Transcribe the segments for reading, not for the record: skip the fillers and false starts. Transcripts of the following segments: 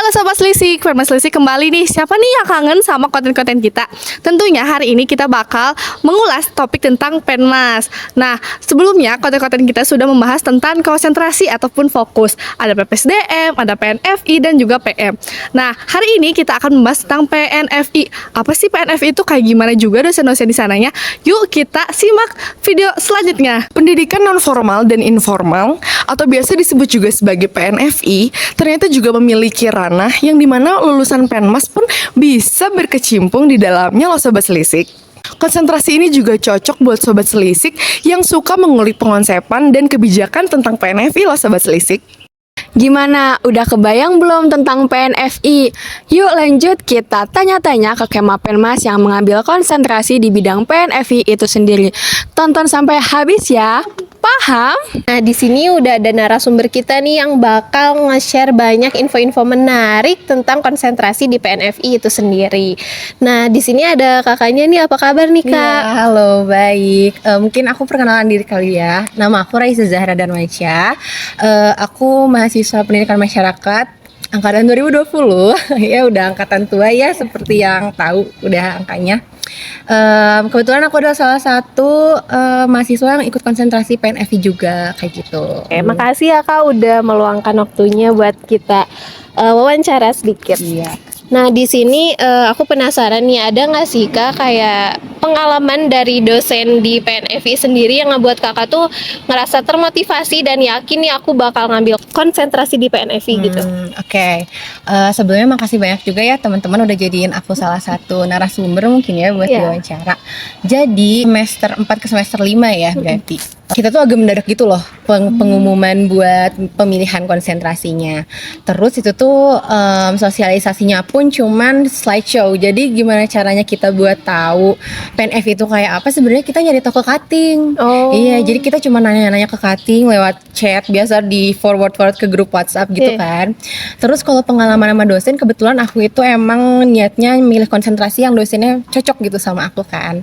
Halo Sobat Selisik, Firman Selisik kembali nih. Siapa nih yang kangen sama konten-konten kita? Tentunya hari ini kita bakal mengulas topik tentang Penmas. Nah, sebelumnya konten-konten kita sudah membahas tentang konsentrasi ataupun fokus. Ada PPSDM, ada PNFI, dan juga PM. Nah, hari ini kita akan membahas tentang PNFI. Apa sih PNFI itu, kayak gimana juga dosen-dosen di sananya? Yuk kita simak video selanjutnya. Pendidikan non-formal dan informal atau biasa disebut juga sebagai PNFI ternyata juga memiliki ranah yang dimana lulusan Penmas pun bisa berkecimpung di dalamnya loh Sobat Selisik. Konsentrasi ini juga cocok buat Sobat Selisik yang suka mengulik pengonsepan dan kebijakan tentang PNFI loh Sobat Selisik. Gimana? Udah kebayang belum tentang PNFI? Yuk lanjut kita tanya-tanya ke Kema Penmas yang mengambil konsentrasi di bidang PNFI itu sendiri. Tonton sampai habis ya. Paham? Nah, di sini udah ada narasumber kita nih yang bakal nge-share banyak info-info menarik tentang konsentrasi di PNFI itu sendiri. Nah, di sini ada kakaknya nih, apa kabar nih, Kak? Ya, halo, baik. Mungkin aku perkenalan diri kali ya. Nama aku Raisa Zahra Darmansyah. Aku mahasiswa pendidikan masyarakat angkatan 2020. Ya udah angkatan tua ya, seperti yang tahu udah angkanya. Kebetulan aku adalah salah satu mahasiswa yang ikut konsentrasi PNFI juga kayak gitu. Oke, makasih ya Kak udah meluangkan waktunya buat kita wawancara sedikit. Iya. Nah, di sini aku penasaran nih, ada nggak sih Kak kayak pengalaman dari dosen di PNFI sendiri yang ngebuat Kakak tuh ngerasa termotivasi dan yakin nih aku bakal ngambil konsentrasi di PNFI gitu? Oke. Sebelumnya makasih banyak juga ya teman-teman udah jadiin aku salah satu narasumber mungkin ya buat diwawancara. Jadi semester 4 ke semester 5 ya berarti. Kita tuh agak mendadak gitu loh pengumuman buat pemilihan konsentrasinya. Terus itu tuh sosialisasinya pun cuman slideshow. Jadi gimana caranya kita buat tahu PNF itu kayak apa? Sebenarnya kita nyari toko cutting. Oh. Iya, jadi kita cuma nanya-nanya ke cutting lewat chat, biasa di forward ke grup WhatsApp gitu kan. Terus kalau pengalaman sama dosen, kebetulan aku itu emang niatnya milih konsentrasi yang dosennya cocok gitu sama aku kan.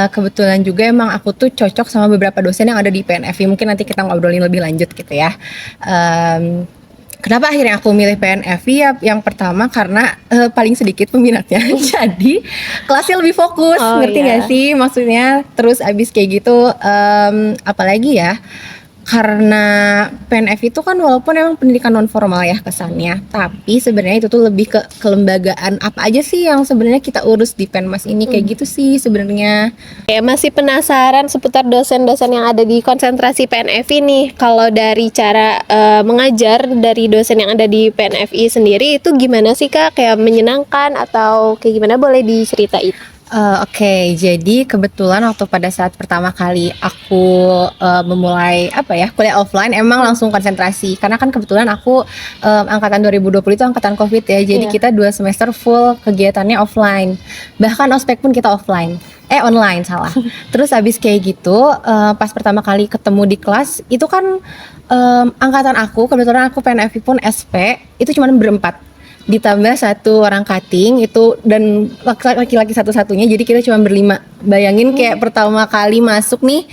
Kebetulan juga emang aku tuh cocok sama beberapa dosen yang ada di PNFI. Mungkin nanti kita ngobrolin lebih lanjut gitu ya. Kenapa akhirnya aku milih PNFI ya? Yang pertama karena paling sedikit peminatnya. Jadi kelasnya lebih fokus, ngerti gak sih maksudnya? Terus abis kayak gitu apalagi ya, karena PNFI itu kan walaupun emang pendidikan non formal ya kesannya, tapi sebenarnya itu tuh lebih ke kelembagaan. Apa aja sih yang sebenarnya kita urus di Penmas ini, kayak gitu sih sebenarnya. Kayak masih penasaran seputar dosen-dosen yang ada di konsentrasi PNFI nih. Kalau dari cara mengajar dari dosen yang ada di PNFI sendiri itu gimana sih Kak? Kayak menyenangkan atau kayak gimana, boleh diceritain? Oke, jadi kebetulan waktu pada saat pertama kali aku memulai kuliah offline, emang langsung konsentrasi karena kan kebetulan aku angkatan 2020 itu angkatan COVID ya, jadi kita 2 semester full kegiatannya offline, bahkan ospek pun kita online salah. Terus abis kayak gitu pas pertama kali ketemu di kelas itu kan angkatan aku, kebetulan aku PNFI pun SP itu cuma berempat, ditambah 1 orang cutting itu dan laki-laki satu-satunya, jadi kita cuma berlima. Bayangin kayak pertama kali masuk nih,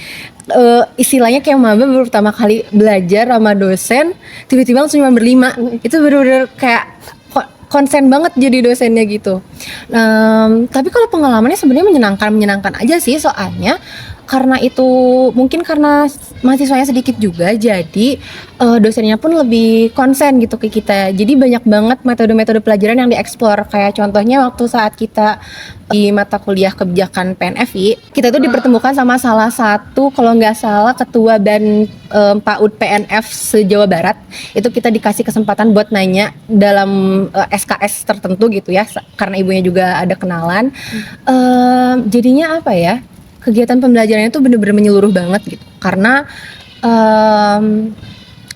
istilahnya kayak maba baru pertama kali belajar sama dosen, tiba-tiba langsung cuma berlima. Itu bener-bener kayak konsen banget jadi dosennya gitu. Tapi kalau pengalamannya sebenarnya menyenangkan aja sih, soalnya karena itu mungkin karena mahasiswanya sedikit juga, jadi dosennya pun lebih konsen gitu ke kita. Jadi banyak banget metode-metode pelajaran yang dieksplor. Kayak contohnya waktu saat kita di mata kuliah kebijakan PNFI, kita tuh dipertemukan sama salah satu, kalau nggak salah, ketua dan PAUD PNF se-Jawa Barat. Itu kita dikasih kesempatan buat nanya dalam SKS tertentu gitu ya, karena ibunya juga ada kenalan. Jadinya apa ya, kegiatan pembelajarannya tuh bener-bener menyeluruh banget gitu, karena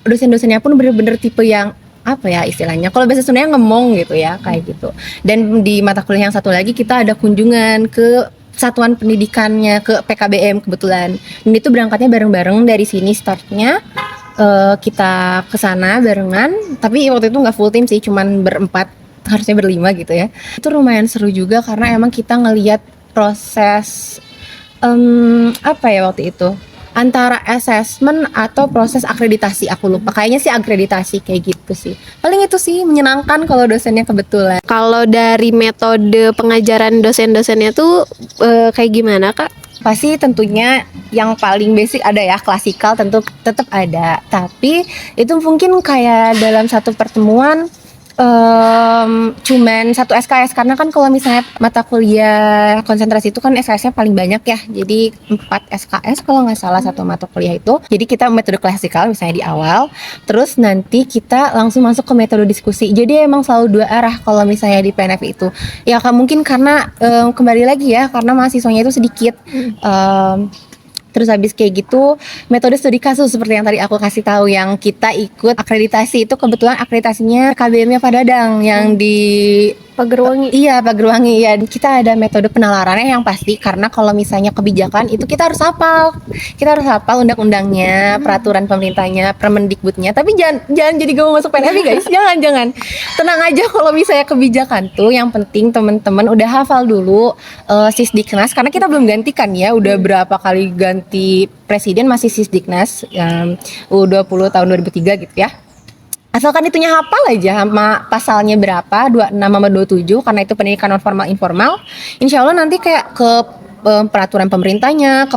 dosen-dosennya pun bener-bener tipe yang apa ya istilahnya, kalau bahasa Sundanya ngemong gitu ya, kayak gitu. Dan di mata kuliah yang satu lagi kita ada kunjungan ke satuan pendidikannya, ke PKBM kebetulan, dan itu berangkatnya bareng-bareng dari sini startnya. Kita kesana barengan, tapi waktu itu nggak full tim sih, cuman berempat, harusnya berlima gitu ya. Itu lumayan seru juga karena emang kita ngelihat proses waktu itu antara assessment atau proses akreditasi, aku lupa. Kayaknya sih akreditasi kayak gitu sih. Paling itu sih menyenangkan kalau dosennya kebetulan. Kalau dari metode pengajaran dosen-dosennya tuh kayak gimana Kak? Pasti tentunya yang paling basic ada ya, klasikal tentu tetap ada. Tapi itu mungkin kayak dalam satu pertemuan cuman satu SKS, karena kan kalau misalnya mata kuliah konsentrasi itu kan SKS-nya paling banyak ya. Jadi 4 SKS kalau nggak salah satu mata kuliah itu. Jadi kita metode klasikal misalnya di awal, terus nanti kita langsung masuk ke metode diskusi. Jadi emang selalu 2 arah kalau misalnya di PNF itu. Ya mungkin karena kembali lagi ya, karena mahasiswanya itu sedikit. Terus habis kayak gitu metode studi kasus seperti yang tadi aku kasih tahu, yang kita ikut akreditasi itu kebetulan akreditasinya KBM-nya Pak Dadang yang di Pagerwangi. Iya, Pagerwangi ya. Kita ada metode penalarannya yang pasti, karena kalau misalnya kebijakan itu kita harus hafal. Kita harus hafal undang-undangnya, peraturan pemerintahnya, Permendikbudnya. Tapi jangan jadi gak mau masuk PNFI guys. Jangan. Tenang aja kalau misalnya kebijakan tuh, yang penting teman-teman udah hafal dulu Sisdiknas, karena kita belum gantikan ya. Udah berapa kali ganti presiden masih Sisdiknas yang U20 tahun 2003 gitu ya. Asalkan itunya hafal aja sama pasalnya berapa, 26 sama 27, karena itu pendidikan non formal informal. Insya Allah nanti kayak ke peraturan pemerintahnya, ke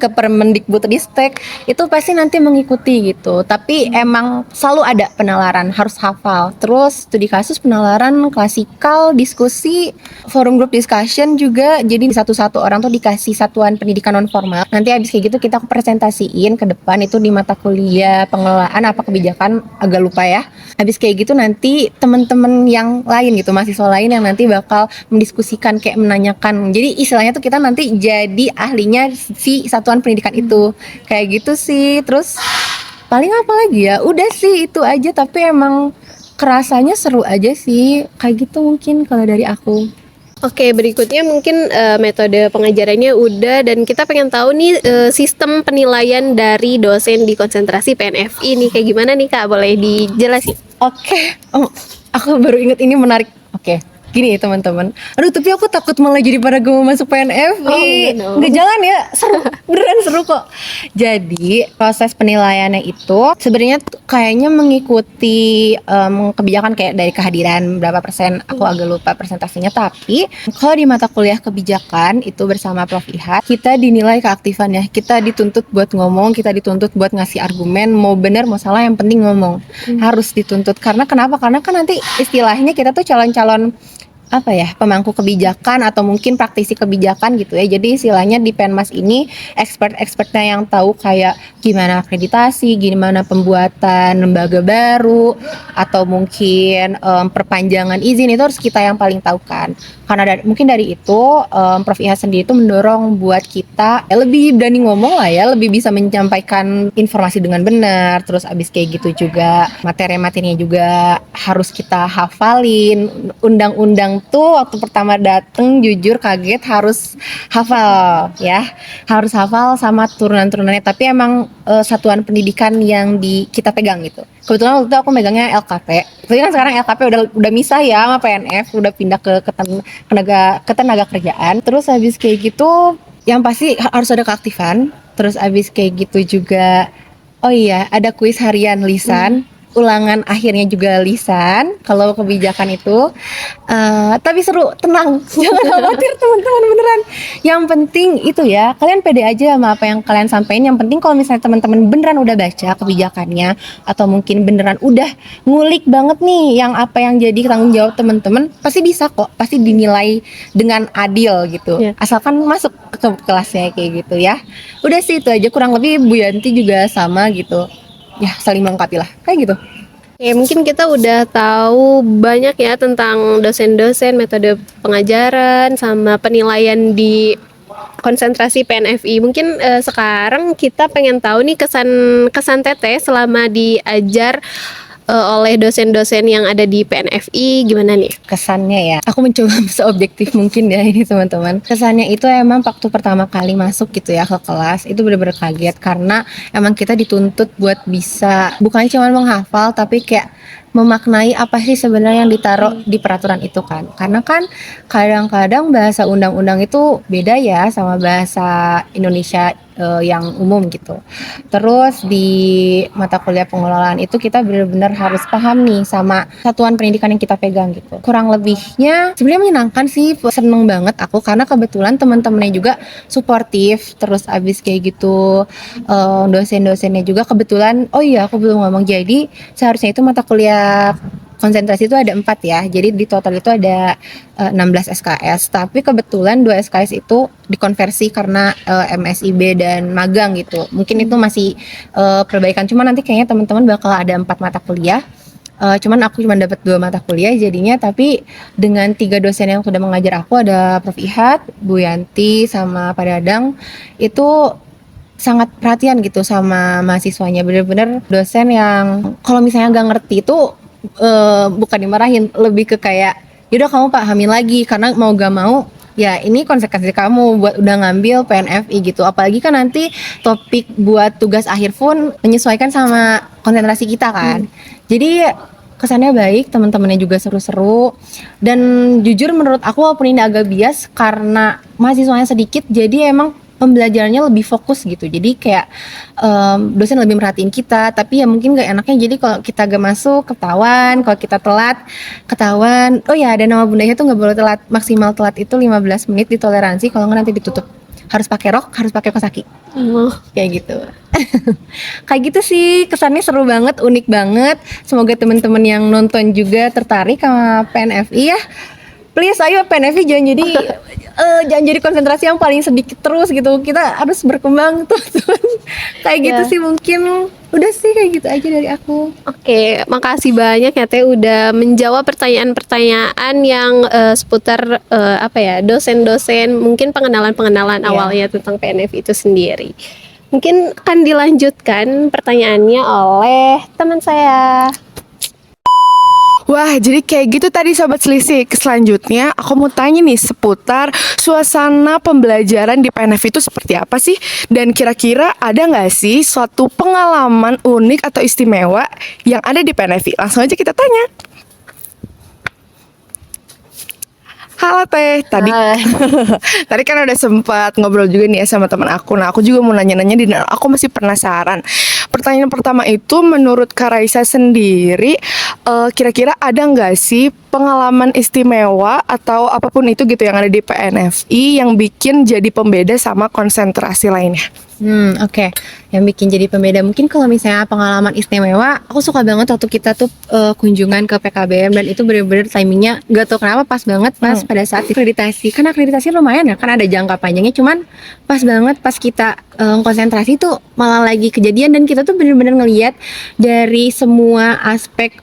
Permendikbud Ristek, itu pasti nanti mengikuti gitu. Tapi emang selalu ada penalaran, harus hafal. Terus studi kasus, penalaran, klasikal, diskusi, forum group discussion juga. Jadi satu-satu orang tuh dikasih satuan pendidikan non formal. Nanti habis kayak gitu kita presentasiin ke depan itu di mata kuliah pengelolaan apa kebijakan, agak lupa ya. Habis kayak gitu nanti teman-teman yang lain gitu, mahasiswa lain yang nanti bakal mendiskusikan, kayak menanyakan. Jadi istilahnya tuh kita nanti jadi ahlinya si satuan pendidikan itu. Kayak gitu sih. Terus paling apa lagi ya? Udah sih itu aja, tapi emang kerasanya seru aja sih. Kayak gitu mungkin kalau dari aku. Oke, berikutnya mungkin metode pengajarannya udah, dan kita pengen tahu nih sistem penilaian dari dosen di konsentrasi PNFI nih kayak gimana nih Kak? Boleh dijelasin? Oke. Aku baru inget ini menarik. Oke. Gini ya teman-teman. Aduh, tapi aku takut malah jadi pada gue mau masuk PNFI. Nggak, jangan ya. Seru. Beneran seru kok. Jadi proses penilaiannya itu sebenarnya kayaknya mengikuti kebijakan, kayak dari kehadiran berapa persen. Aku agak lupa persentasinya. Tapi kalau di mata kuliah kebijakan itu bersama Prof. Ihat, kita dinilai keaktifannya. Kita dituntut buat ngomong, kita dituntut buat ngasih argumen. Mau benar mau salah, yang penting ngomong. Harus dituntut. Karena kenapa? Karena kan nanti istilahnya kita tuh calon-calon apa ya, pemangku kebijakan atau mungkin praktisi kebijakan gitu ya. Jadi istilahnya di Penmas ini expert-expertnya yang tahu kayak gimana akreditasi, gimana pembuatan lembaga baru, atau mungkin perpanjangan izin, itu harus kita yang paling tahu kan. Karena mungkin dari itu Prof. Iha sendiri itu mendorong buat kita lebih berani ngomong lah ya, lebih bisa menyampaikan informasi dengan benar. Terus abis kayak gitu juga materi-materinya juga harus kita hafalin. Undang-undang tuh waktu pertama dateng jujur kaget, harus hafal ya, harus hafal sama turunan-turunannya. Tapi emang satuan pendidikan yang kita pegang gitu. Kebetulan waktu itu aku megangnya LKP. Tapi kan sekarang LKP udah misah ya sama PNF, udah pindah ke tenaga kerjaan. Terus habis kayak gitu yang pasti harus ada keaktifan. Terus habis kayak gitu juga, oh iya, ada kuis harian lisan. Ulangan akhirnya juga lisan kalau kebijakan itu. Tapi seru, tenang, jangan khawatir teman-teman, beneran. Yang penting itu ya, kalian pede aja sama apa yang kalian sampaikan. Yang penting kalau misalnya teman-teman beneran udah baca kebijakannya, atau mungkin beneran udah ngulik banget nih yang apa yang jadi tanggung jawab teman-teman, pasti bisa kok, pasti dinilai dengan adil gitu. Asalkan masuk ke kelasnya kayak gitu ya. Udah sih itu aja, kurang lebih Bu Yanti juga sama gitu. Ya, saling melengkapi lah, kayak gitu. Ya, mungkin kita udah tahu banyak ya tentang dosen-dosen, metode pengajaran, sama penilaian di konsentrasi PNFI. Mungkin sekarang kita pengen tahu nih kesan Teteh selama diajar oleh dosen-dosen yang ada di PNFI, gimana nih? Kesannya ya, aku mencoba seobjektif mungkin ya ini teman-teman. Kesannya itu emang waktu pertama kali masuk gitu ya ke kelas, itu benar-benar kaget. Karena emang kita dituntut buat bisa, bukan cuma menghafal, tapi kayak memaknai apa sih sebenarnya yang ditaruh di peraturan itu kan. Karena kan kadang-kadang bahasa undang-undang itu beda ya sama bahasa Indonesia yang umum gitu. Terus di mata kuliah pengelolaan itu kita benar-benar harus paham nih sama satuan pendidikan yang kita pegang gitu. Kurang lebihnya sebenarnya menyenangkan sih, seneng banget aku karena kebetulan teman-temannya juga suportif. Terus abis kayak gitu dosen-dosennya juga kebetulan, oh iya aku belum ngomong, jadi seharusnya itu mata kuliah konsentrasi itu ada 4 ya, jadi di total itu ada 16 SKS, tapi kebetulan 2 SKS itu dikonversi karena MSIB dan magang gitu. Mungkin itu masih perbaikan, cuma nanti kayaknya teman-teman bakal ada 4 mata kuliah. Cuman aku cuma dapat 2 mata kuliah jadinya, tapi dengan 3 dosen yang sudah mengajar aku, ada Prof. Ihat, Bu Yanti, sama Pak Dadang, itu sangat perhatian gitu sama mahasiswanya. Bener-bener dosen yang kalau misalnya nggak ngerti itu bukan dimarahin, lebih ke kayak yaudah kamu pahamin lagi, karena mau gak mau ya ini konsekuensi kamu buat udah ngambil PNFI gitu. Apalagi kan nanti topik buat tugas akhir pun menyesuaikan sama konsentrasi kita kan. Jadi kesannya baik, teman-temannya juga seru-seru, dan jujur menurut aku walaupun ini agak bias karena mahasiswanya sedikit, jadi emang pembelajarannya lebih fokus gitu. Jadi kayak dosen lebih merhatiin kita, tapi ya mungkin gak enaknya jadi kalau kita gak masuk ketahuan, kalau kita telat ketahuan. Oh ya, ada nama bundanya tuh gak boleh telat, maksimal telat itu 15 menit ditoleransi, kalau nggak nanti ditutup. Harus pakai rok, harus pakai kaos kaki. Kayak gitu. Kayak gitu sih, kesannya seru banget, unik banget. Semoga teman-teman yang nonton juga tertarik sama PNFI ya. Please ayo PNFI jangan jadi konsentrasi yang paling sedikit terus gitu. Kita harus berkembang teman-teman. Kayak gitu sih mungkin. Udah sih kayak gitu aja dari aku. Oke, makasih banyak ya Teh udah menjawab pertanyaan-pertanyaan yang seputar dosen-dosen, mungkin pengenalan-pengenalan awalnya tentang PNFI itu sendiri. Mungkin akan dilanjutkan pertanyaannya oleh teman saya. Wah, jadi kayak gitu tadi Sobat Selisih. Selanjutnya aku mau tanya nih seputar suasana pembelajaran di PNF itu seperti apa sih? Dan kira-kira ada nggak sih suatu pengalaman unik atau istimewa yang ada di PNF? Langsung aja kita tanya. Halo Teh, tadi kan udah sempat ngobrol juga nih ya sama teman aku. Nah, aku juga mau nanya-nanya dan aku masih penasaran. Pertanyaan pertama itu, menurut Kak Raisa sendiri, kira-kira ada nggak sih pengalaman istimewa atau apapun itu gitu yang ada di PNFI yang bikin jadi pembeda sama konsentrasi lainnya? Oke. Yang bikin jadi pembeda mungkin kalau misalnya pengalaman istimewa, aku suka banget waktu kita tuh kunjungan ke PKBM, dan itu bener-bener timingnya gak tau kenapa pas banget pas pada saat akreditasi. Kan akreditasi lumayan ya, kan ada jangka panjangnya, cuman pas banget pas kita konsentrasi tuh malah lagi kejadian, dan kita tuh bener-bener ngelihat dari semua aspek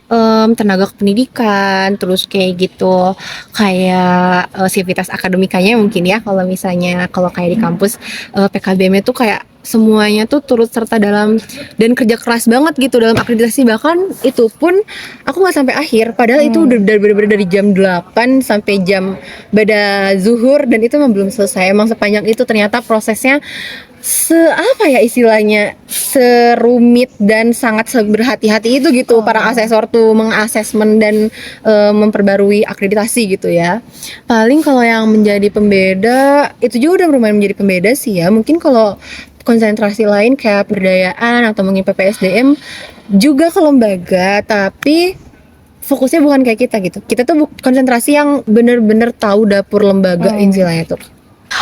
tenaga kependidikan, terus kayak gitu, kayak sivitas akademikanya mungkin ya, kalau misalnya kalau kayak di kampus PKBM itu kayak semuanya tuh turut serta dalam dan kerja keras banget gitu dalam akreditasi. Bahkan itu pun aku nggak sampai akhir, padahal itu udah bener-bener dari jam 8 sampai jam bada zuhur, dan itu memang belum selesai. Emang sepanjang itu ternyata prosesnya serumit dan sangat berhati-hati itu gitu. Para asesor tuh mengasesmen dan memperbarui akreditasi gitu ya. Paling kalau yang menjadi pembeda itu juga udah lumayan menjadi pembeda sih ya. Mungkin kalau konsentrasi lain kayak pemberdayaan atau mungkin PPSDM juga ke lembaga, tapi fokusnya bukan kayak kita gitu. Kita tuh konsentrasi yang bener-bener tahu dapur lembaga istilahnya tuh.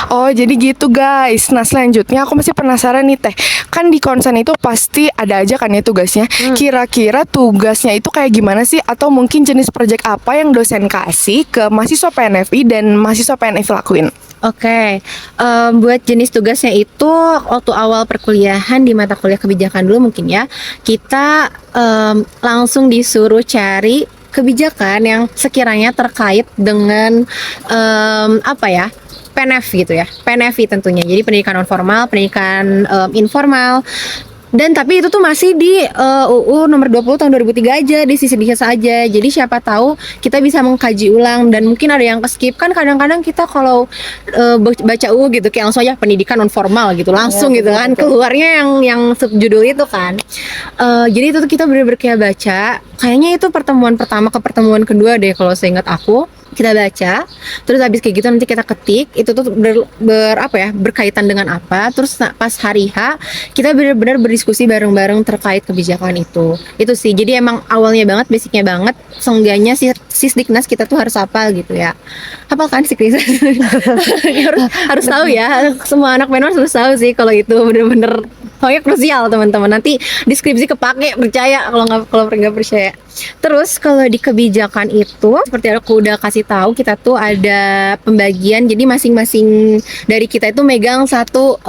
Oh, jadi gitu guys. Nah, selanjutnya aku masih penasaran nih Teh. Kan di konsen itu pasti ada aja kan ya tugasnya. Kira-kira tugasnya itu kayak gimana sih? Atau mungkin jenis proyek apa yang dosen kasih ke mahasiswa PNFI dan mahasiswa PNFI lakuin? Oke, buat jenis tugasnya itu waktu awal perkuliahan di mata kuliah kebijakan dulu mungkin ya, kita langsung disuruh cari kebijakan yang sekiranya terkait dengan PNF gitu ya, PNFI tentunya. Jadi pendidikan non formal, pendidikan informal. Dan tapi itu tuh masih di UU nomor 20 tahun 2003 aja, di sisi desa aja. Jadi siapa tahu kita bisa mengkaji ulang dan mungkin ada yang skip kan kadang-kadang kita kalau baca UU gitu kayak langsung aja pendidikan non formal gitu langsung gitu kan keluarnya yang subjudul itu kan. Jadi itu tuh kita bener-bener kayak baca. Kayaknya itu pertemuan pertama ke pertemuan kedua deh kalau seingat aku. Kita baca, terus habis kayak gitu nanti kita ketik itu tuh berkaitan dengan apa. Terus pas hari H kita benar-benar berdiskusi bareng-bareng terkait kebijakan itu sih. Jadi emang awalnya banget, basicnya banget, seenggaknya Sisdiknas kita tuh harus hafal gitu ya. Hafal kan Sisdiknas? harus tahu ya, semua anak Penmas harus tahu sih kalau itu bener-bener pokoknya krusial teman-teman. Nanti deskripsi kepake, percaya kalau nggak percaya. Terus kalau di kebijakan itu seperti aku udah kasih tahu, kita tuh ada pembagian. Jadi masing-masing dari kita itu megang satu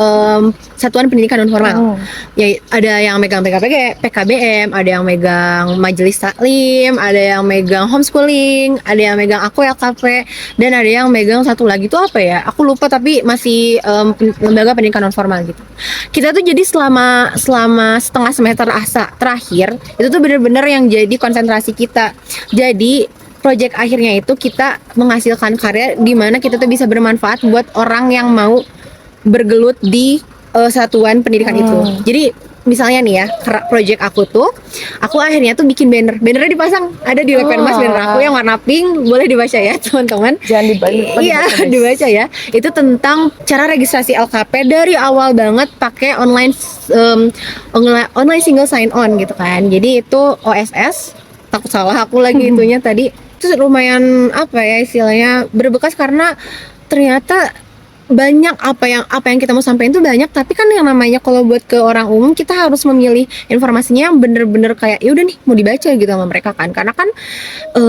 satuan pendidikan non formal. Ya ada yang megang PKBM, ada yang megang majelis taklim, ada yang megang homeschooling, ada yang megang aku LKP, dan ada yang megang satu lagi tuh apa ya? Aku lupa tapi masih lembaga pendidikan non formal gitu. Kita tuh jadi selama setengah semester terakhir itu tuh bener-bener yang jadi konsentrasi kita. Jadi proyek akhirnya itu kita menghasilkan karya di mana kita tuh bisa bermanfaat buat orang yang mau bergelut di satuan pendidikan itu. Jadi misalnya nih ya, proyek aku akhirnya tuh bikin bannernya dipasang ada di web Penmas, banner aku yang warna pink, boleh dibaca ya teman-teman. Jangan dibaca. Iya, dibaca ya. Itu tentang cara registrasi LKP dari awal banget pakai online single sign on gitu kan. Jadi itu OSS, takut salah aku lagi itunya tadi. Itu lumayan apa ya istilahnya berbekas karena ternyata banyak apa yang kita mau sampaikan itu banyak, tapi kan yang namanya kalau buat ke orang umum kita harus memilih informasinya yang bener-bener kayak ya udah nih mau dibaca gitu sama mereka kan, karena kan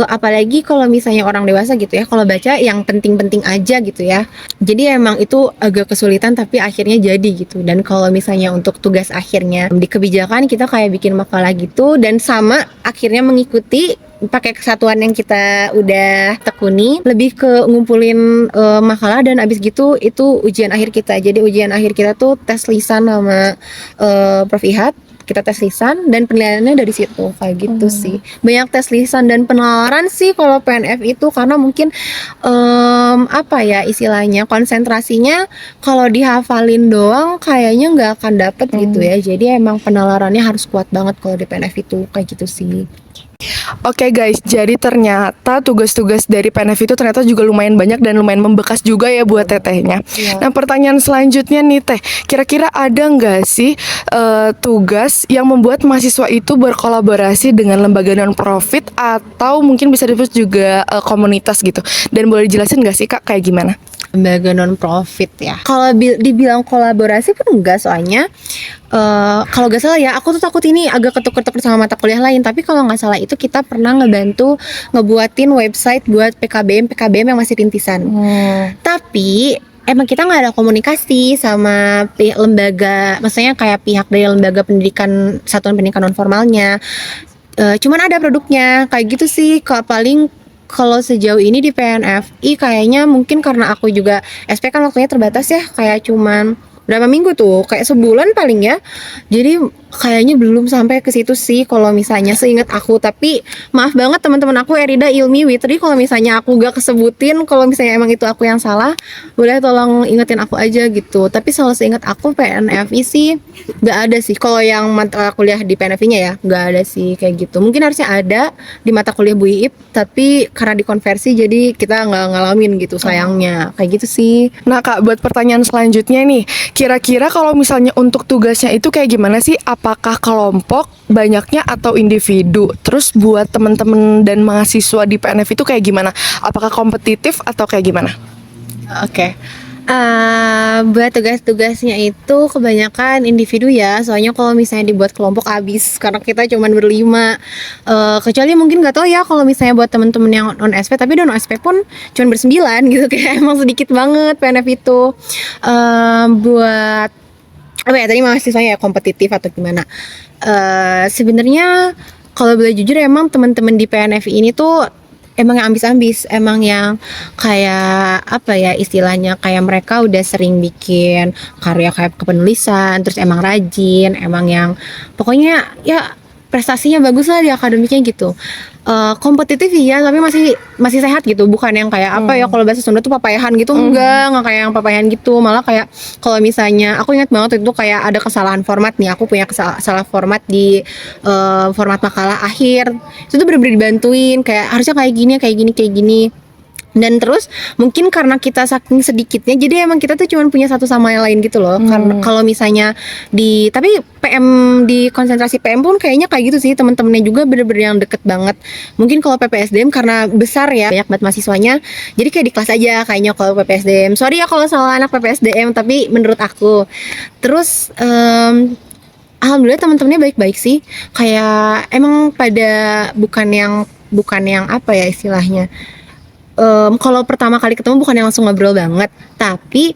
apalagi kalau misalnya orang dewasa gitu ya, kalau baca yang penting-penting aja gitu ya, jadi emang itu agak kesulitan tapi akhirnya jadi gitu. Dan kalau misalnya untuk tugas akhirnya di kebijakan kita kayak bikin makalah gitu, dan sama akhirnya mengikuti pakai kesatuan yang kita udah tekuni, lebih ke ngumpulin makalah, dan abis gitu itu ujian akhir kita. Jadi ujian akhir kita tuh tes lisan sama Prof. Ihat, kita tes lisan dan penilaiannya dari situ kayak gitu sih. Banyak tes lisan dan penalaran sih kalau PNF itu, karena mungkin apa ya istilahnya konsentrasinya kalau dihafalin doang kayaknya nggak akan dapet gitu ya. Jadi emang penalarannya harus kuat banget kalau di PNF itu kayak gitu sih. Oke guys, jadi ternyata tugas-tugas dari PNF itu ternyata juga lumayan banyak dan lumayan membekas juga ya buat tetehnya. Nah pertanyaan selanjutnya nih teh, kira-kira ada nggak sih tugas yang membuat mahasiswa itu berkolaborasi dengan lembaga non-profit atau mungkin bisa disebut juga komunitas gitu? Dan boleh dijelasin nggak sih kak kayak gimana? Lembaga non-profit ya. Kalau dibilang kolaborasi pun enggak, soalnya kalau nggak salah ya, aku tuh takut ini agak ketuk-ketuk sama mata kuliah lain, tapi kalau nggak salah itu kita pernah ngebantu ngebuatin website buat PKBM yang masih rintisan. Tapi emang kita nggak ada komunikasi sama pihak lembaga, maksudnya kayak pihak dari lembaga pendidikan, satuan pendidikan non formalnya. Cuman ada produknya kayak gitu sih. Paling kalau sejauh ini di PNFI kayaknya mungkin karena aku juga SP kan waktunya terbatas ya, kayak cuman berapa minggu tuh, kayak sebulan paling ya. Jadi kayaknya belum sampai ke situ sih kalau misalnya seingat aku. Tapi maaf banget teman-teman aku Erida, Ilmi, Witri, kalau misalnya aku gak kesebutin, kalau misalnya emang itu aku yang salah, boleh tolong ingetin aku aja gitu. Tapi kalau seingat aku PNFI sih gak ada sih. Kalau yang mata kuliah di PNFI-nya ya gak ada sih kayak gitu. Mungkin harusnya ada di mata kuliah Bu Iip, tapi karena dikonversi jadi kita gak ngalamin gitu sayangnya. Kayak gitu sih. Nah kak, buat pertanyaan selanjutnya nih, kira-kira kalau misalnya untuk tugasnya itu kayak gimana sih? Apakah kelompok banyaknya atau individu? Terus buat teman-teman dan mahasiswa di PNF itu kayak gimana? Apakah kompetitif atau kayak gimana? Oke. Buat tugas-tugasnya itu kebanyakan individu ya, soalnya kalau misalnya dibuat kelompok abis karena kita cuman berlima. Kecuali mungkin nggak tahu ya kalau misalnya buat temen-temen yang non SP, tapi non SP pun cuman bersembilan gitu, kayak emang sedikit banget PNF itu. Buat apa ya tadi mahasiswanya ya, kompetitif atau gimana? Sebenarnya kalau boleh jujur emang teman-teman di PNF ini tuh emang yang ambis-ambis, emang yang kayak apa ya istilahnya, kayak mereka udah sering bikin karya kayak kepenulisan, terus emang rajin, emang yang pokoknya ya prestasinya bagus lah di akademiknya gitu. Kompetitif ya, tapi masih sehat gitu, bukan yang kayak apa ya, kalau bahasa Sunda tuh papayahan gitu, enggak kayak yang papayahan gitu. Malah kayak kalau misalnya aku ingat banget itu kayak ada kesalahan format nih, aku punya salah format di format makalah akhir, itu tuh bener-bener dibantuin kayak harusnya kayak gini. Dan terus mungkin karena kita saking sedikitnya, jadi emang kita tuh cuma punya satu sama yang lain gitu loh. Karena kalau misalnya tapi PM di konsentrasi PM pun kayaknya kayak gitu sih, temen-temennya juga bener-bener yang deket banget. Mungkin kalau PPSDM karena besar ya, banyak banget mahasiswanya, jadi kayak di kelas aja kayaknya kalau PPSDM. Sorry ya kalau salah anak PPSDM, tapi menurut aku. Terus alhamdulillah teman-temannya baik-baik sih. Kayak emang pada bukan yang apa ya istilahnya. Kalau pertama kali ketemu bukan yang langsung ngobrol banget, tapi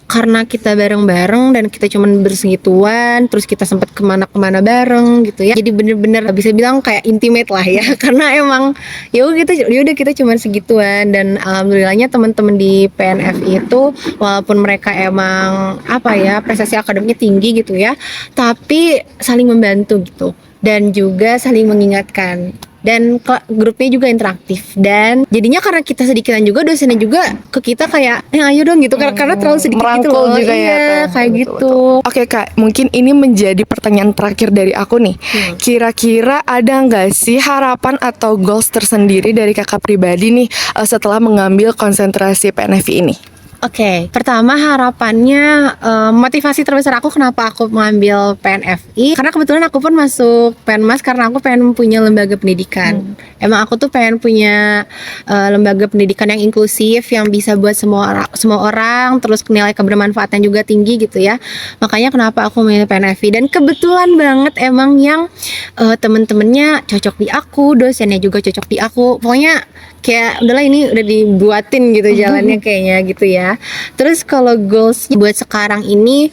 karena kita bareng-bareng dan kita cuman bersegituan, terus kita sempat kemana-kemana bareng gitu ya, jadi bener-bener bisa bilang kayak intimate lah ya. Karena emang ya udah kita cuman segituan. Dan alhamdulillahnya teman-teman di PNFI itu walaupun mereka emang apa ya prestasi akademiknya tinggi gitu ya, tapi saling membantu gitu dan juga saling mengingatkan. Dan grupnya juga interaktif, dan jadinya karena kita sedikitan juga, dosennya juga ke kita kayak ayo dong gitu, karena terlalu sedikit gitu merangkul loh. juga ya, Iya, Teh. kayak Betul, gitu. Oke Kak, mungkin ini menjadi pertanyaan terakhir dari aku nih. Kira-kira ada nggak sih harapan atau goals tersendiri dari kakak pribadi nih setelah mengambil konsentrasi PNFI ini? Oke, pertama harapannya motivasi terbesar aku kenapa aku mengambil PNFI, karena kebetulan aku pun masuk Penmas karena aku pengen punya lembaga pendidikan. Emang aku tuh pengen punya lembaga pendidikan yang inklusif, yang bisa buat semua orang, terus nilai kebermanfaatan juga tinggi gitu ya. Makanya kenapa aku memilih PNFI, dan kebetulan banget emang yang temen-temennya cocok di aku, dosennya juga cocok di aku. Pokoknya kayak udahlah ini udah dibuatin gitu jalannya kayaknya gitu ya. Terus kalau goals buat sekarang ini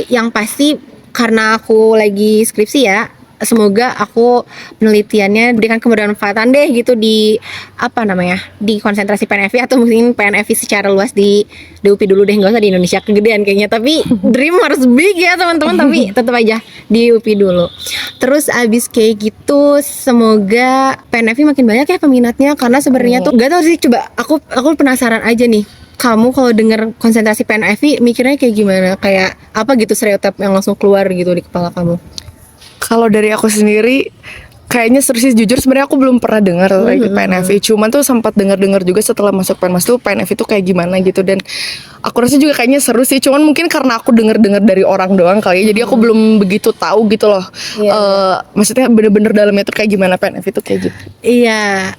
yang pasti karena aku lagi skripsi ya, semoga aku penelitiannya berikan kebermanfaatan deh gitu di di konsentrasi PNFI, atau mungkin PNFI secara luas di UPI dulu deh, nggak usah di Indonesia kegedean kayaknya, tapi dream harus big ya teman-teman, tapi tetap aja di UPI dulu. Terus abis kayak gitu semoga PNFI makin banyak ya peminatnya, karena sebenarnya tuh nggak tahu sih, coba aku penasaran aja nih, kamu kalau denger konsentrasi PNFI mikirnya kayak gimana, kayak apa gitu stereotip yang langsung keluar gitu di kepala kamu? Kalau dari aku sendiri kayaknya seru sih, jujur sebenarnya aku belum pernah dengar lagi PNFI. Cuman tuh sempat dengar-dengar juga setelah masuk Penmas tuh PNFI tuh kayak gimana gitu, dan aku rasa juga kayaknya seru sih. Cuman mungkin karena aku dengar-dengar dari orang doang kali ya, jadi aku belum begitu tahu gitu loh. Maksudnya bener-bener dalamnya tuh kayak gimana PNFI tuh kayak gitu. Iya,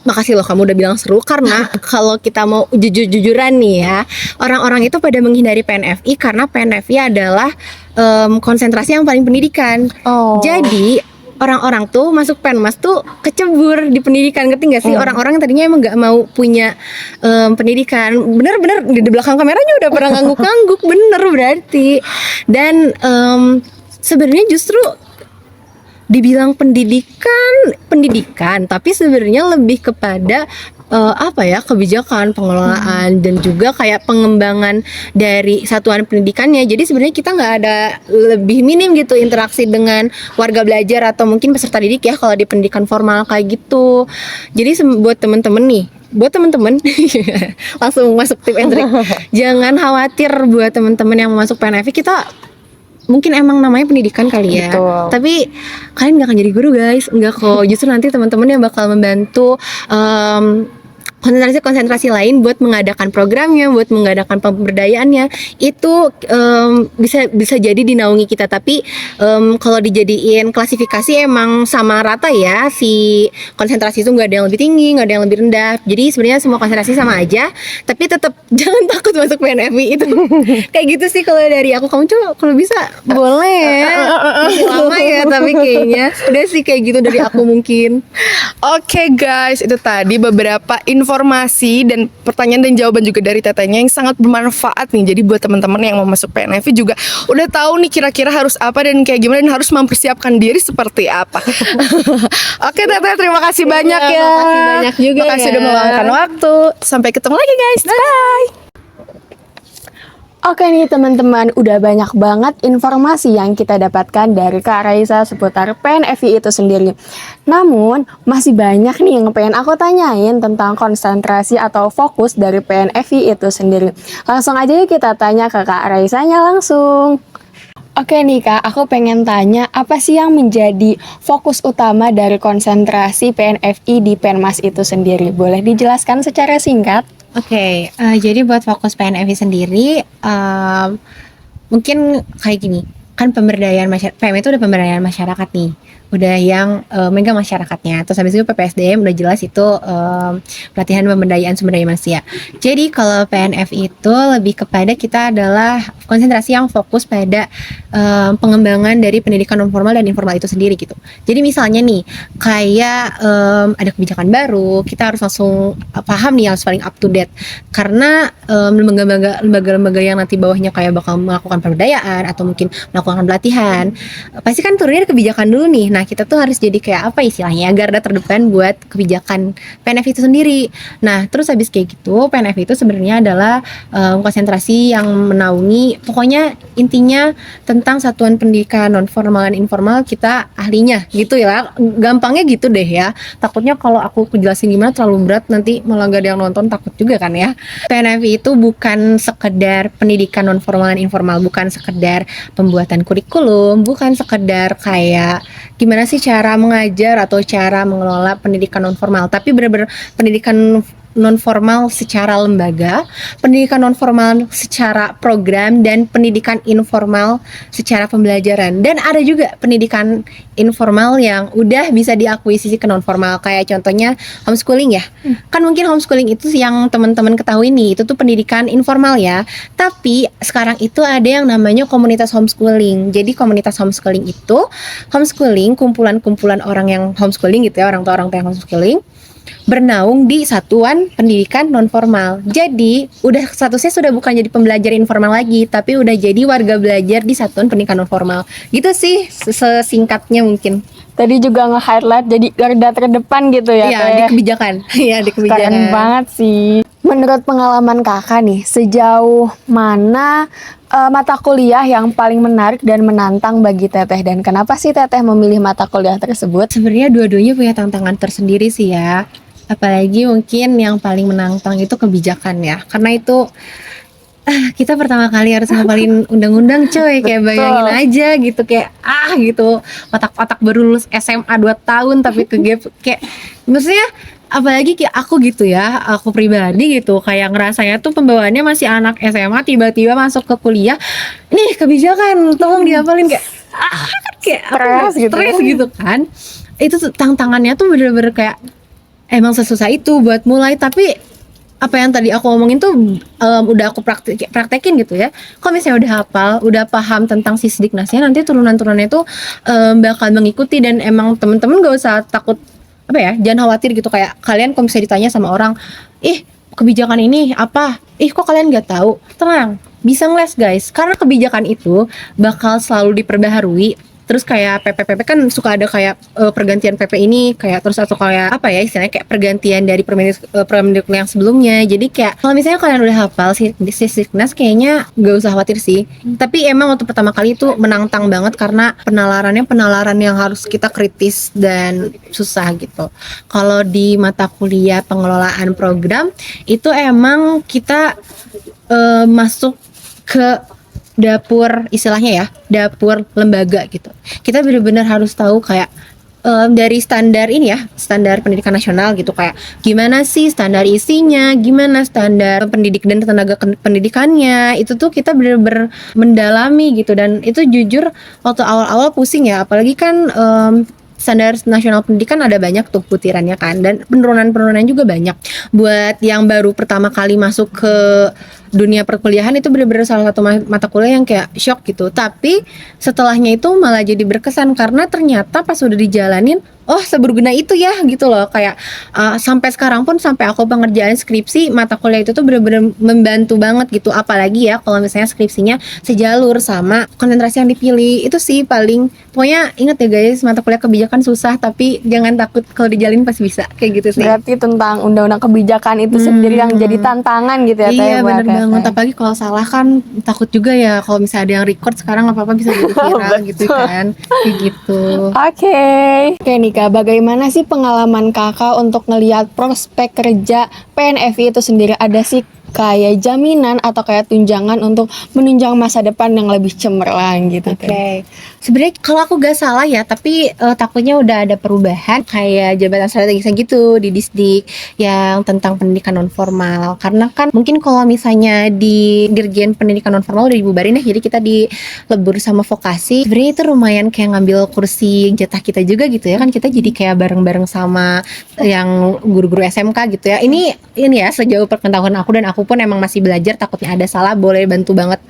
makasih loh kamu udah bilang seru, karena kalau kita mau jujur-jujuran nih ya, orang-orang itu pada menghindari PNFI karena PNFI adalah konsentrasi yang paling pendidikan. Jadi orang-orang tuh masuk Penmas tuh kecebur di pendidikan, ngerti gak sih? Orang-orang yang tadinya emang gak mau punya pendidikan, bener-bener di belakang kameranya udah pernah ngangguk-ngangguk, bener berarti. Dan sebenarnya justru dibilang pendidikan, tapi sebenarnya lebih kepada kebijakan pengelolaan dan juga kayak pengembangan dari satuan pendidikannya. Jadi sebenarnya kita nggak ada lebih minim gitu interaksi dengan warga belajar atau mungkin peserta didik ya kalau di pendidikan formal kayak gitu. Jadi buat temen-temen langsung masuk tip and trick. Jangan khawatir buat temen-temen yang mau masuk PNFI, kita mungkin emang namanya pendidikan kali ya. Betul. Tapi kalian gak akan jadi guru guys, enggak kok. Justru nanti teman-teman yang bakal membantu konsentrasi lain buat mengadakan programnya, buat mengadakan pemberdayaannya. Itu bisa jadi dinaungi kita. Tapi kalau dijadiin klasifikasi emang sama rata ya, si konsentrasi itu nggak ada yang lebih tinggi, nggak ada yang lebih rendah. Jadi sebenarnya semua konsentrasi sama aja. Tapi tetap jangan takut masuk PNFI itu. Kayak gitu sih kalau dari aku. Kamu coba kalau bisa boleh. Masih lama ya, tapi kayaknya udah sih kayak gitu dari aku mungkin. Oke guys, itu tadi beberapa informasi informasi dan pertanyaan dan jawaban juga dari tetenya yang sangat bermanfaat nih. Jadi buat teman-teman yang mau masuk PNFI juga udah tahu nih kira-kira harus apa dan kayak gimana dan harus mempersiapkan diri seperti apa. Oke Teteh, terima kasih banyak ya. Makasih banyak juga Makasih ya. udah meluangkan waktu. Sampai ketemu lagi guys. Bye. Oke nih teman-teman, udah banyak banget informasi yang kita dapatkan dari Kak Raisa seputar PNFI itu sendiri. Namun, masih banyak nih yang pengen aku tanyain tentang konsentrasi atau fokus dari PNFI itu sendiri. Langsung aja yuk kita tanya ke Kak Raisanya langsung. Oke nih Kak, aku pengen tanya apa sih yang menjadi fokus utama dari konsentrasi PNFI di Penmas itu sendiri? Boleh dijelaskan secara singkat? Oke, jadi buat fokus PNFI sendiri, mungkin kayak gini, kan pemberdayaan masyarakat, PM itu udah pemberdayaan masyarakat nih, udah yang megang masyarakatnya. Terus habis itu PPSDM udah jelas itu pelatihan pemberdayaan sumber daya manusia. Jadi kalau PNFI itu lebih kepada kita adalah konsentrasi yang fokus pada pengembangan dari pendidikan non formal dan informal itu sendiri gitu. Jadi misalnya nih kayak ada kebijakan baru, kita harus langsung paham nih, harus paling up to date karena lembaga-lembaga yang nanti bawahnya kayak bakal melakukan pemberdayaan atau mungkin melakukan pelatihan, pasti kan turunnya kebijakan dulu nih. Nah kita tuh harus jadi kayak apa istilahnya, garda terdepan buat kebijakan PNFI itu sendiri. Nah terus habis kayak gitu, PNFI itu sebenarnya adalah konsentrasi yang menaungi, pokoknya intinya tentang satuan pendidikan non formal dan informal, kita ahlinya gitu ya, gampangnya gitu deh ya. Takutnya kalau aku jelasin gimana terlalu berat, nanti malah gak ada yang nonton, takut juga kan ya. PNFI itu bukan sekedar pendidikan non formal dan informal, bukan sekedar pembuatan kurikulum, bukan sekedar kayak gimana sih cara mengajar atau cara mengelola pendidikan non formal, tapi benar-benar pendidikan non formal secara lembaga, pendidikan non formal secara program, dan pendidikan informal secara pembelajaran. Dan ada juga pendidikan informal yang udah bisa diakuisisi ke non formal, kayak contohnya homeschooling ya. Kan mungkin homeschooling itu yang teman-teman ketahui nih, itu tuh pendidikan informal ya. Tapi sekarang itu ada yang namanya komunitas homeschooling. Jadi komunitas homeschooling itu kumpulan-kumpulan orang yang homeschooling gitu ya, orang tua yang homeschooling bernaung di satuan pendidikan non formal. Jadi udah statusnya sudah bukan jadi pembelajar informal lagi, tapi udah jadi warga belajar di satuan pendidikan non formal. Gitu sih sesingkatnya mungkin. Tadi juga nge-highlight jadi garda terdepan gitu ya, Iya, Teh. di kebijakan. Iya, di kebijakan. Keren banget sih. Menurut pengalaman kakak nih, sejauh mana mata kuliah yang paling menarik dan menantang bagi Teteh, dan kenapa sih Teteh memilih mata kuliah tersebut? Sebenarnya dua-duanya punya tantangan tersendiri sih ya. Apalagi mungkin yang paling menantang itu kebijakan ya. Karena itu kita pertama kali harus ngapalin undang-undang coy, kayak bayangin aja gitu, kayak gitu, otak-otak baru lulus SMA 2 tahun tapi ke gap, kayak maksudnya apalagi kayak aku gitu ya, aku pribadi gitu, kayak ngerasanya tuh pembawaannya masih anak SMA, tiba-tiba masuk ke kuliah, nih kebijakan tolong dihafalin, kayak kayak stres gitu kan. Itu tuh tantangannya tuh bener-bener kayak emang sesusah itu buat mulai. Tapi apa yang tadi aku omongin tuh udah aku praktekin gitu ya. Kalau misalnya udah hafal, udah paham tentang Sisdiknasnya, nanti turunan-turunannya tuh bakal mengikuti. Dan emang temen-temen gak usah takut, apa ya, jangan khawatir gitu. Kayak kalian kalau misalnya ditanya sama orang, kebijakan ini apa? Kok kalian gak tahu? Tenang, bisa ngeles guys, karena kebijakan itu bakal selalu diperbaharui. Terus kayak PP kan suka ada kayak pergantian PP ini kayak terus, atau kayak apa ya istilahnya, kayak pergantian dari Permendikbud yang sebelumnya. Jadi kayak kalau misalnya kalian udah hafal Sisdiknas, kayaknya gak usah khawatir sih. Tapi emang waktu pertama kali itu menantang banget karena penalaran yang harus kita kritis dan susah gitu. Kalau di mata kuliah pengelolaan program itu emang kita masuk ke dapur, istilahnya ya, dapur lembaga gitu. Kita benar-benar harus tahu kayak dari standar ini ya, standar pendidikan nasional gitu, kayak gimana sih standar isinya, gimana standar pendidik dan tenaga pendidikannya. Itu tuh kita benar-benar mendalami gitu. Dan itu jujur waktu awal-awal pusing ya, apalagi kan standar nasional pendidikan ada banyak tuh butirannya kan, dan penurunan juga banyak. Buat yang baru pertama kali masuk ke dunia perkuliahan, itu benar-benar salah satu mata kuliah yang kayak shock gitu. Tapi setelahnya itu malah jadi berkesan karena ternyata pas udah dijalanin, oh seberguna itu ya gitu loh. Kayak sampai sekarang pun, sampai aku pengerjaan skripsi, mata kuliah itu tuh bener-bener membantu banget gitu. Apalagi ya kalau misalnya skripsinya sejalur sama konsentrasi yang dipilih. Itu sih paling, pokoknya ingat ya guys, mata kuliah kebijakan susah, tapi jangan takut, kalau dijalin pasti bisa, kayak gitu sih. Berarti tentang undang-undang kebijakan itu sendiri yang jadi tantangan gitu ya Teh, Iya buat bener Teteh. banget, apalagi kalau salah kan takut juga ya, kalau misalnya ada yang record sekarang apa-apa bisa jadi viral gitu kan, kayak gitu. Oke. Oke nih Kak, bagaimana sih pengalaman Kakak untuk ngelihat prospek kerja PNFI itu sendiri? Ada sih kayak jaminan atau kayak tunjangan untuk menunjang masa depan yang lebih cemerlang gitu Oke, Teh? sebenarnya kalau aku gak salah ya, tapi takutnya udah ada perubahan kayak jabatan strategisnya gitu di Disdik yang tentang pendidikan non formal. Karena kan mungkin kalau misalnya di Dirjen Pendidikan Non Formal udah dibubarin ya, jadi kita dilebur sama vokasi. Sebenarnya itu lumayan kayak ngambil kursi jatah kita juga gitu ya, kan kita jadi kayak bareng-bareng sama yang guru-guru SMK gitu ya. Ini ya sejauh pengetahuan aku, dan aku pun emang masih belajar, takutnya ada salah boleh bantu banget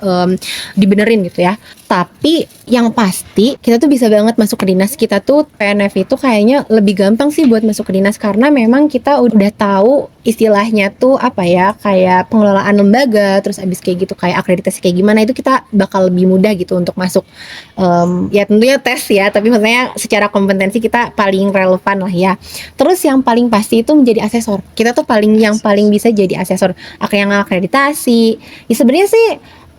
dibenerin gitu ya. Tapi yang pasti kita tuh bisa banget masuk ke dinas. Kita tuh PNF itu kayaknya lebih gampang sih buat masuk ke dinas, karena memang kita udah tahu istilahnya tuh apa ya, kayak pengelolaan lembaga, terus abis kayak gitu kayak akreditasi kayak gimana, itu kita bakal lebih mudah gitu untuk masuk. Ya tentunya tes ya, tapi maksudnya secara kompetensi kita paling relevan lah ya. Terus yang paling pasti itu menjadi asesor. Kita tuh yang paling bisa jadi asesor, yang akreditasi. Ya sebenarnya sih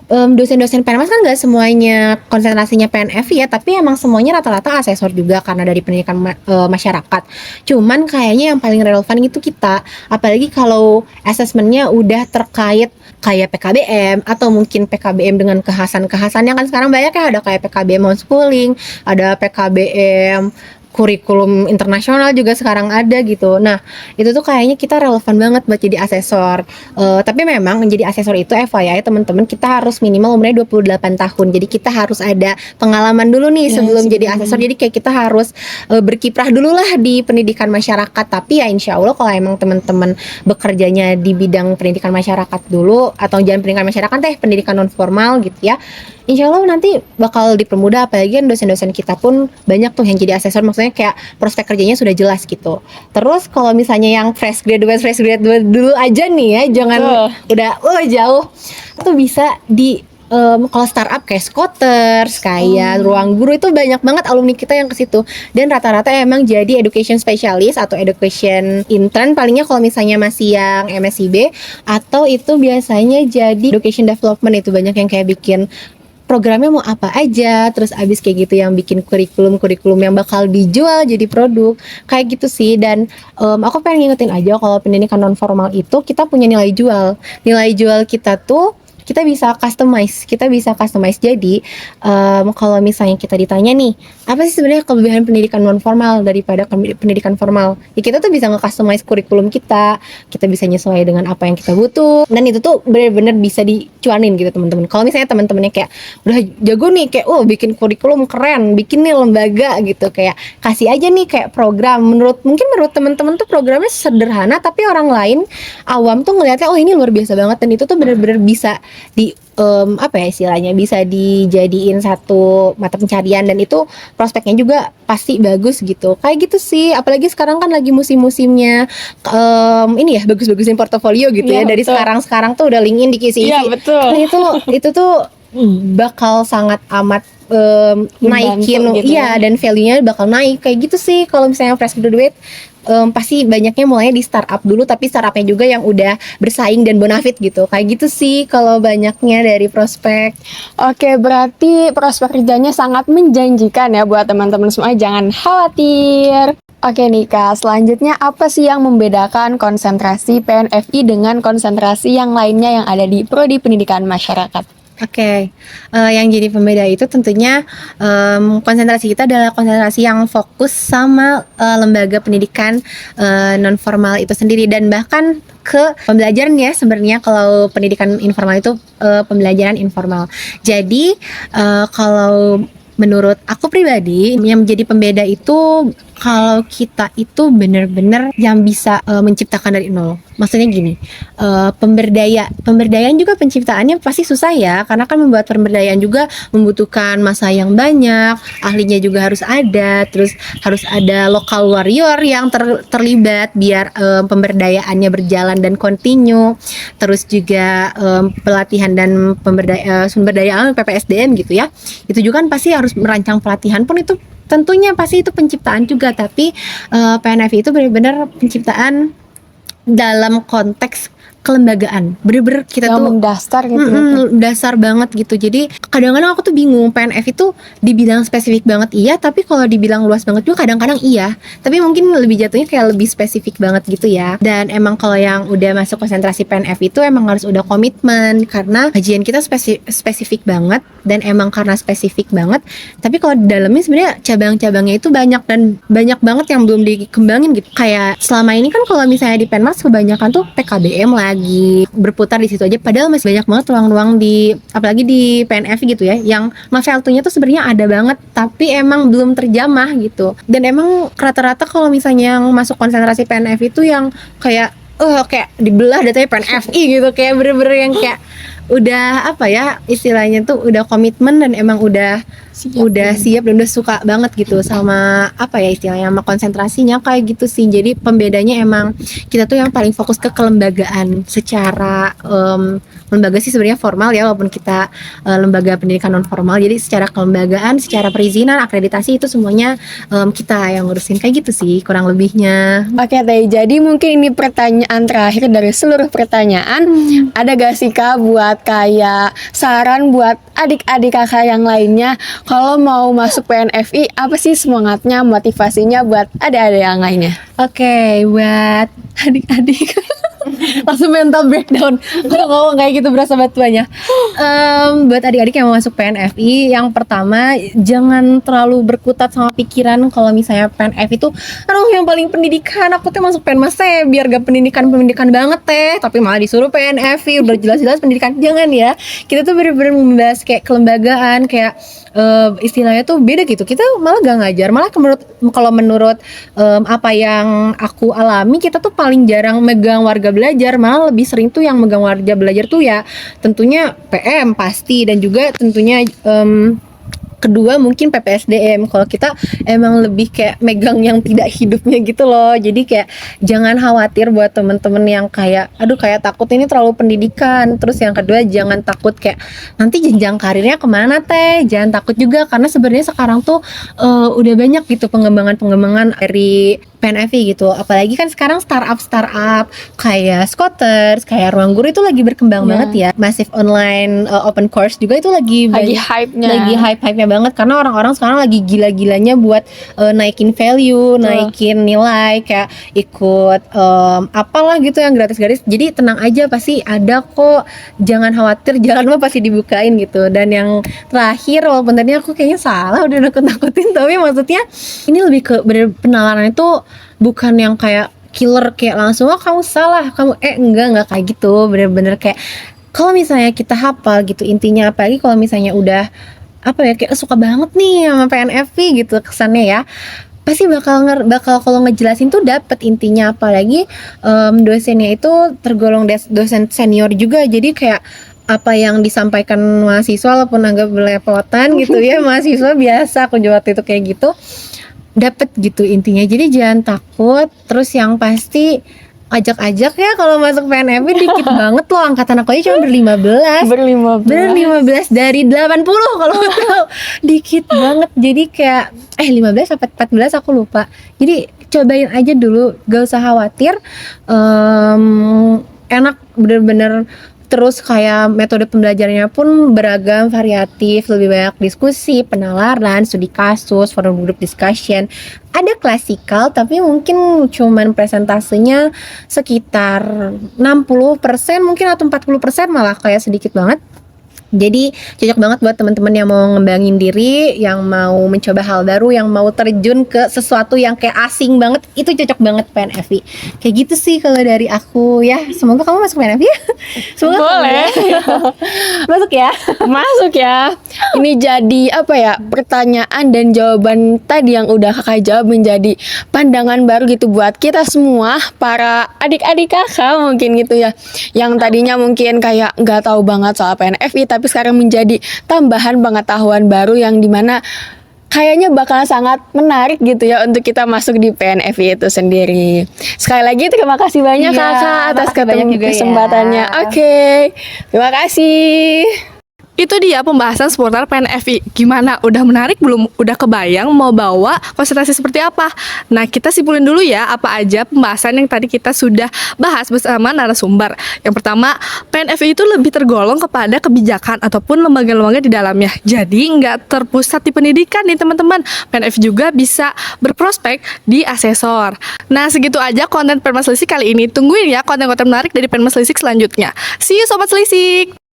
dosen-dosen PNMAS kan gak semuanya konsentrasinya PNFI ya, tapi emang semuanya rata-rata asesor juga karena dari pendidikan masyarakat. Cuman kayaknya yang paling relevan itu kita, apalagi kalau asesmennya udah terkait kayak PKBM atau mungkin PKBM dengan kekhasan-kekhasannya. Kan sekarang banyak ya, ada kayak PKBM homeschooling, ada PKBM kurikulum internasional juga sekarang ada gitu. Nah, itu tuh kayaknya kita relevan banget buat jadi asesor. Tapi memang menjadi asesor itu FYI teman-teman, kita harus minimal umurnya 28 tahun. Jadi kita harus ada pengalaman dulu nih sebelum jadi asesor. Jadi kayak kita harus berkiprah dulu lah di pendidikan masyarakat. Tapi ya insya Allah kalau emang teman-teman bekerjanya di bidang pendidikan masyarakat dulu, atau jangan pendidikan masyarakat deh, pendidikan non formal gitu ya, insya Allah nanti bakal dipermudah. Apalagi kan dosen-dosen kita pun banyak tuh yang jadi asesor, maksudnya kayak prospek kerjanya sudah jelas gitu. Terus kalau misalnya yang fresh graduate dulu aja nih ya, jangan udah jauh, itu bisa di kalau startup kayak Scooters, kayak Ruang Guru, itu banyak banget alumni kita yang ke situ. Dan rata-rata emang jadi education specialist atau education intern palingnya kalau misalnya masih yang MSIB, atau itu biasanya jadi education development. Itu banyak yang kayak bikin programnya mau apa aja, terus abis kayak gitu yang bikin kurikulum yang bakal dijual jadi produk, kayak gitu sih. Dan aku pengen ngingetin aja kalau pendidikan non formal itu kita punya nilai jual kita tuh kita bisa customize. Jadi kalau misalnya kita ditanya nih, apa sih sebenarnya kelebihan pendidikan non formal daripada pendidikan formal, ya kita tuh bisa nge-customize kurikulum kita bisa nyesuai dengan apa yang kita butuh, dan itu tuh benar-benar bisa dicuanin gitu teman-teman. Kalau misalnya teman-temannya kayak udah jago nih, kayak bikin kurikulum keren, bikin nih lembaga gitu, kayak kasih aja nih kayak program, mungkin menurut teman-teman tuh programnya sederhana, tapi orang lain awam tuh ngelihatnya ini luar biasa banget, dan itu tuh benar-benar bisa di apa ya istilahnya, bisa dijadiin satu mata pencarian, dan itu prospeknya juga pasti bagus gitu. Kayak gitu sih, apalagi sekarang kan lagi musim-musimnya ini ya, bagus-bagusin portofolio gitu ya. Dari sekarang tuh udah LinkedIn diisi-isi. Iya, betul. Nah, itu tuh bakal sangat amat naikin gitu iya, dan value-nya bakal naik. Kayak gitu sih kalau misalnya fresh graduate. Pasti banyaknya mulainya di startup dulu, tapi startupnya juga yang udah bersaing dan bonafit gitu. Kayak gitu sih kalau banyaknya dari prospek. Oke, berarti prospek kerjanya sangat menjanjikan ya buat teman-teman semua, jangan khawatir. Oke nih Kak, selanjutnya apa sih yang membedakan konsentrasi PNFI dengan konsentrasi yang lainnya yang ada di Prodi Pendidikan Masyarakat? Oke, yang jadi pembeda itu tentunya konsentrasi kita adalah konsentrasi yang fokus sama lembaga pendidikan non formal itu sendiri, dan bahkan ke pembelajaran ya. Sebenarnya kalau pendidikan informal itu pembelajaran informal. Jadi kalau menurut aku pribadi yang menjadi pembeda itu kalau kita itu bener-bener yang bisa menciptakan dari nol. Maksudnya gini, pemberdayaan juga penciptaannya pasti susah ya, karena kan membuat pemberdayaan juga membutuhkan masa yang banyak, ahlinya juga harus ada, terus harus ada lokal warrior yang terlibat biar pemberdayaannya berjalan dan continue, terus juga pelatihan dan sumber daya alam PPSDM gitu ya. Itu juga kan pasti harus merancang pelatihan pun itu tentunya pasti itu penciptaan juga, tapi PNFI itu benar-benar penciptaan dalam konteks kelembagaan. Bener-bener kita Yang tuh mendasar gitu. dasar banget gitu. Jadi kadang-kadang aku tuh bingung, PNF itu dibilang spesifik banget iya, tapi kalau dibilang luas banget juga kadang-kadang iya. Tapi mungkin lebih jatuhnya kayak lebih spesifik banget gitu ya. Dan emang kalau yang udah masuk konsentrasi PNF itu emang harus udah komitmen, karena kajian kita spesifik banget, dan emang karena spesifik banget. Tapi kalau di dalamnya sebenarnya cabang-cabangnya itu banyak, dan banyak banget yang belum dikembangin gitu. Kayak selama ini kan kalau misalnya di Penmas kebanyakan tuh PKBM lagi berputar di situ aja, padahal masih banyak banget ruang-ruang di, apalagi di PNF gitu ya, yang Maveltunya tuh sebenarnya ada banget tapi emang belum terjamah gitu. Dan emang rata-rata kalau misalnya yang masuk konsentrasi PNF itu yang kayak kayak dibelah datanya PNFI gitu, kayak bener-bener yang kayak udah apa ya istilahnya tuh udah komitmen dan emang udah siap dan udah suka banget gitu sama apa ya istilahnya, sama konsentrasinya kayak gitu sih. Jadi pembedanya emang kita tuh yang paling fokus ke kelembagaan secara lembaga sih sebenarnya formal ya, walaupun kita lembaga pendidikan non formal. Jadi secara kelembagaan, secara perizinan, akreditasi itu semuanya kita yang ngurusin kayak gitu sih kurang lebihnya. Oke Teh, jadi mungkin ini pertanyaan terakhir dari seluruh pertanyaan. Ada gak sih Kak buat kayak saran buat adik-adik kakak yang lainnya kalau mau masuk PNFI, apa sih semangatnya, motivasinya buat adik-adik yang lainnya? Oke, buat adik-adik langsung mental breakdown kalau ngomong kayak gitu, berasa batuannya. Buat adik-adik yang mau masuk PNFI, yang pertama jangan terlalu berkutat sama pikiran kalau misalnya PNFI itu aduh yang paling pendidikan, aku tuh masuk PNMAS teh biar gak pendidikan banget teh, tapi malah disuruh PNFI udah jelas-jelas pendidikan. Jangan ya, kita tuh bener-bener membahas kayak kelembagaan, kayak istilahnya tuh beda gitu. Kita malah gak ngajar, malah kalau menurut apa yang aku alami, kita tuh paling jarang megang warga belajar, malah lebih sering tuh yang megang warga belajar tuh ya tentunya PM pasti, dan juga tentunya kedua mungkin PPSDM. Kalau kita emang lebih kayak megang yang tidak hidupnya gitu loh. Jadi kayak jangan khawatir buat temen-temen yang kayak aduh kayak takut ini terlalu pendidikan. Terus yang kedua jangan takut kayak nanti jenjang karirnya kemana teh. Jangan takut juga, karena sebenarnya sekarang tuh udah banyak gitu pengembangan dari PNFI gitu. Apalagi kan sekarang startup kayak Scooters, kayak Ruang Guru itu lagi berkembang banget ya. Massive online open course juga itu lagi hype-nya. Lagi hype-nya banget, karena orang-orang sekarang lagi gila-gilanya buat naikin value, naikin nilai, kayak ikut apalah gitu yang gratis-gratis. Jadi tenang aja, pasti ada kok. Jangan khawatir, jalan mah pasti dibukain gitu. Dan yang terakhir, walaupun tadi aku kayaknya salah udah nakut-nakutin, tapi maksudnya ini lebih ke penalaran itu bukan yang kayak killer, kayak langsung kamu salah, kamu enggak kayak gitu. Bener-bener kayak kalau misalnya kita hafal gitu intinya, apalagi kalau misalnya udah apa ya kayak suka banget nih sama PNFI gitu kesannya ya, pasti bakal kalau ngejelasin tuh dapet intinya. Apalagi dosennya itu tergolong dosen senior juga, jadi kayak apa yang disampaikan mahasiswa walaupun agak belepotan gitu ya mahasiswa biasa aku jawab itu kayak gitu dapet gitu intinya. Jadi jangan takut. Terus yang pasti ajak-ajak ya kalau masuk PNFI, dikit banget loh, angkatan aku aja cuma ber-15 dari 80 kalau tahu, dikit banget. Jadi kayak 15 sampai 14 aku lupa. Jadi cobain aja dulu, gak usah khawatir. Enak bener-bener. Terus kayak metode pembelajarannya pun beragam, variatif, lebih banyak diskusi, penalaran, studi kasus, forum group discussion. Ada klasikal, tapi mungkin cuman presentasenya sekitar 60% mungkin, atau 40% malah kayak sedikit banget. Jadi cocok banget buat teman-teman yang mau ngembangin diri, yang mau mencoba hal baru, yang mau terjun ke sesuatu yang kayak asing banget, itu cocok banget PNFI. Kayak gitu sih kalau dari aku ya. Semoga kamu masuk PNFI ya. Semoga Boleh. kamu ya. Masuk ya. Masuk ya. Ini jadi apa ya? Pertanyaan dan jawaban tadi yang udah kakak jawab menjadi pandangan baru gitu buat kita semua para adik-adik kakak mungkin gitu ya. Yang tadinya mungkin kayak nggak tahu banget soal PNFI tapi sekarang menjadi tambahan pengetahuan baru yang dimana kayaknya bakal sangat menarik gitu ya untuk kita masuk di PNFI itu sendiri. Sekali lagi terima kasih banyak Iya, kakak atas makasih banyak juga ya. kesempatannya. Oke, terima kasih. Itu dia pembahasan seputar PNFI. Gimana? Udah menarik belum? Udah kebayang mau bawa konsentrasi seperti apa? Nah, kita simpulin dulu ya apa aja pembahasan yang tadi kita sudah bahas bersama narasumber. Yang pertama, PNFI itu lebih tergolong kepada kebijakan ataupun lembaga-lembaga di dalamnya. Jadi nggak terpusat di pendidikan nih teman-teman. PNFI juga bisa berprospek di asesor. Nah, segitu aja konten Penmas Lisik kali ini. Tungguin ya konten-konten menarik dari Penmas Lisik selanjutnya. See you Sobat Selisik!